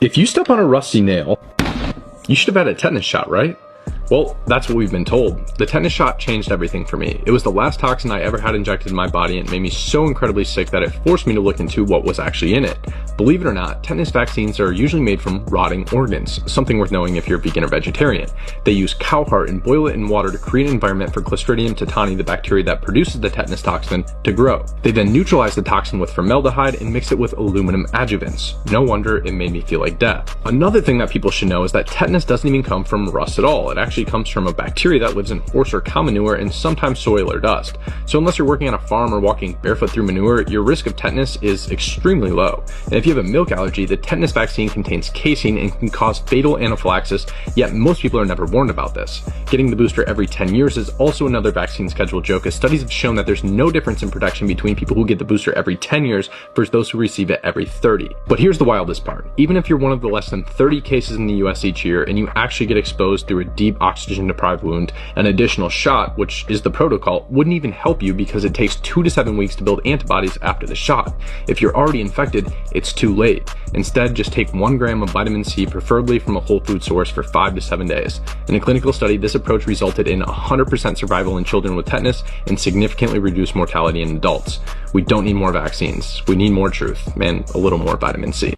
If you step on a rusty nail, you should have had a tetanus shot, right? Well, that's what we've been told. The tetanus shot changed everything for me. It was the last toxin I ever had injected in my body, and it made me so incredibly sick that it forced me to look into what was actually in it. Believe it or not, tetanus vaccines are usually made from rotting organs, something worth knowing if you're vegan or vegetarian. They use cow heart and boil it in water to create an environment for Clostridium tetani, the bacteria that produces the tetanus toxin, to grow. They then neutralize the toxin with formaldehyde and mix it with aluminum adjuvants. No wonder it made me feel like death. Another thing that people should know is that tetanus doesn't even come from rust at all. It actually comes from a bacteria that lives in horse or cow manure and sometimes soil or dust. So unless you're working on a farm or walking barefoot through manure, your risk of tetanus is extremely low. And if you have a milk allergy, the tetanus vaccine contains casein and can cause fatal anaphylaxis, yet most people are never warned about this. Getting the booster every 10 years is also another vaccine schedule joke, as studies have shown that there's no difference in protection between people who get the booster every 10 years versus those who receive it every 30. But here's the wildest part. Even if you're one of the less than 30 cases in the US each year and you actually get exposed through a deep oxygen deprived wound, an additional shot, which is the protocol, wouldn't even help you because it takes 2 to 7 weeks to build antibodies after the shot. If you're already infected, it's too late. Instead, just take 1 gram of vitamin C, preferably from a whole food source, for 5 to 7 days. In a clinical study, this approach resulted in 100% survival in children with tetanus and significantly reduced mortality in adults. We don't need more vaccines. We need more truth and a little more vitamin C.